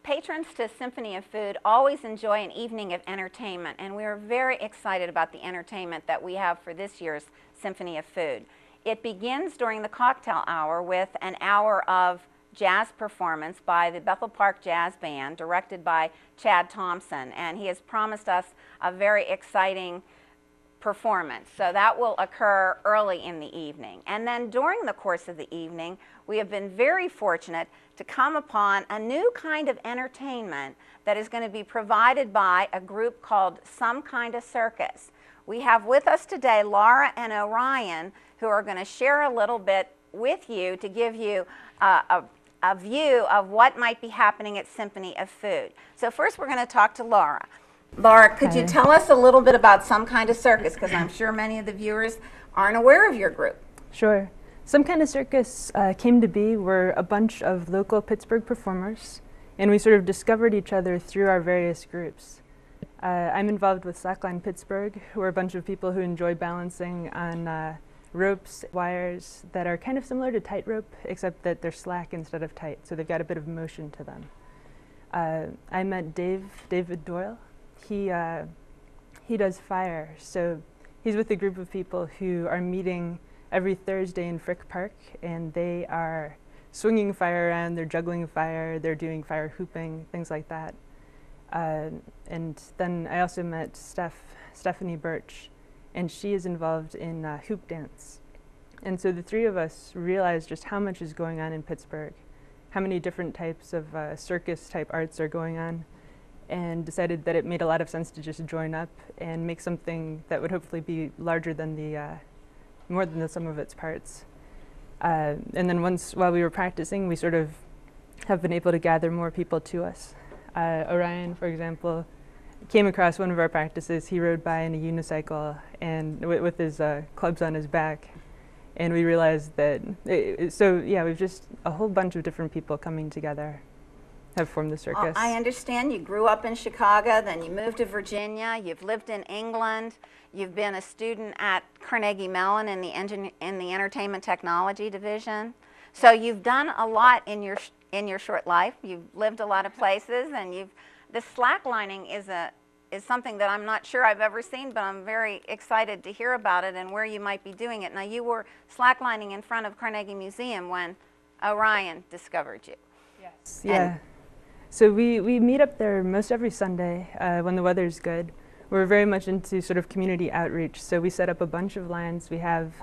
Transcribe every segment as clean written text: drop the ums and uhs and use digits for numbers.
patrons to Symphony of Food always enjoy an evening of entertainment, and we are very excited about the entertainment that we have for this year's Symphony of Food. It begins during the cocktail hour with an hour of jazz performance by the Bethel Park Jazz Band, directed by Chad Thompson, and he has promised us a very exciting performance. So that will occur early in the evening. And then during the course of the evening, we have been very fortunate to come upon a new kind of entertainment that is going to be provided by a group called Some Kind of Circus. We have with us today Laura and Orion, who are going to share a little bit with you to give you a view of what might be happening at Symphony of Food. So first we're going to talk to Laura. Laura, could you tell us a little bit about Some Kind of Circus, because I'm sure many of the viewers aren't aware of your group. Sure. Some Kind of Circus came to be. We're a bunch of local Pittsburgh performers, and we sort of discovered each other through our various groups. I'm involved with Slackline Pittsburgh, who are a bunch of people who enjoy balancing on ropes, wires that are kind of similar to tightrope, except that they're slack instead of tight, so they've got a bit of motion to them. I met David Doyle. He does fire, so he's with a group of people who are meeting every Thursday in Frick Park, and they are swinging fire around, they're juggling fire, they're doing fire hooping, things like that. And then I also met Stephanie Birch, and she is involved in hoop dance. And so the three of us realized just how much is going on in Pittsburgh, how many different types of circus-type arts are going on, and decided that it made a lot of sense to just join up and make something that would hopefully be larger than more than the sum of its parts. And then while we were practicing, we sort of have been able to gather more people to us. Orion, for example, came across one of our practices. He rode by in a unicycle and with his clubs on his back. And we realized that, we've just a whole bunch of different people coming together have formed the circus. I understand you grew up in Chicago, then you moved to Virginia, you've lived in England, you've been a student at Carnegie Mellon in the Entertainment Technology Division. So you've done a lot in your short life. You've lived a lot of places, and the slacklining is something that I'm not sure I've ever seen, but I'm very excited to hear about it and where you might be doing it. Now, you were slacklining in front of Carnegie Museum when Orion discovered you. Yes. Yeah. So we meet up there most every Sunday when the weather's good. We're very much into sort of community outreach, so we set up a bunch of lines. We have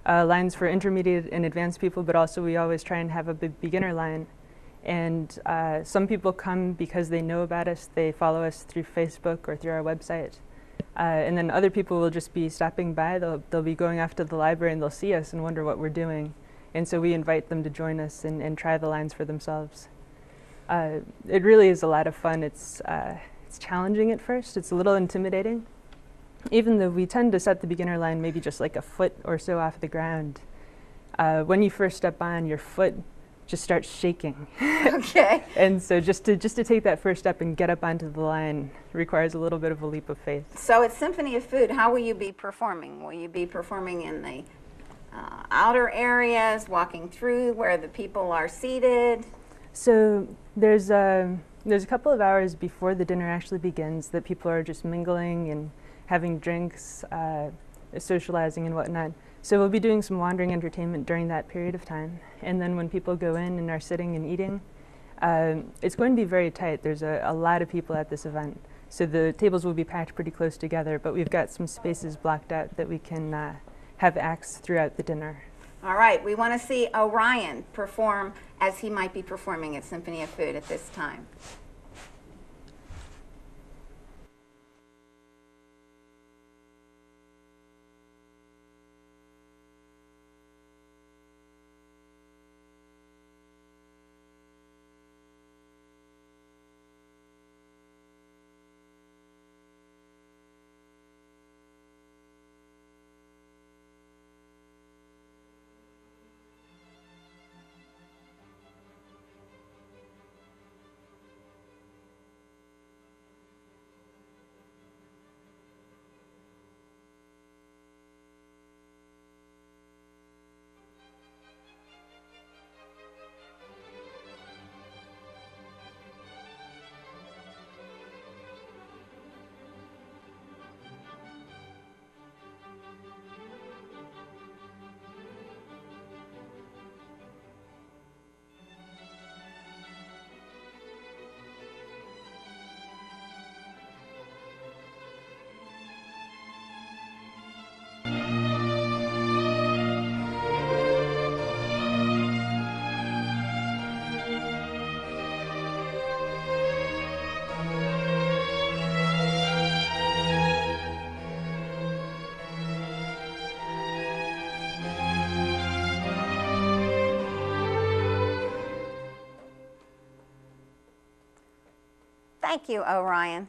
lines for intermediate and advanced people, but also we always try and have a beginner line. And some people come because they know about us. They follow us through Facebook or through our website. And then other people will just be stopping by. They'll be going off to the library and they'll see us and wonder what we're doing. And so we invite them to join us and try the lines for themselves. It really is a lot of fun. It's challenging at first. It's a little intimidating. Even though we tend to set the beginner line maybe just like a foot or so off the ground, when you first step on, your foot just starts shaking. Okay. And so just to take that first step and get up onto the line requires a little bit of a leap of faith. So at Symphony of Food, how will you be performing? Will you be performing in the outer areas, walking through where the people are seated? So there's a couple of hours before the dinner actually begins that people are just mingling and having drinks, socializing and whatnot. So we'll be doing some wandering entertainment during that period of time. And then when people go in and are sitting and eating, it's going to be very tight. There's a lot of people at this event. So the tables will be packed pretty close together, but we've got some spaces blocked out that we can have acts throughout the dinner. All right, we want to see Orion perform as he might be performing at Symphony of Food at this time. Thank you, Orion.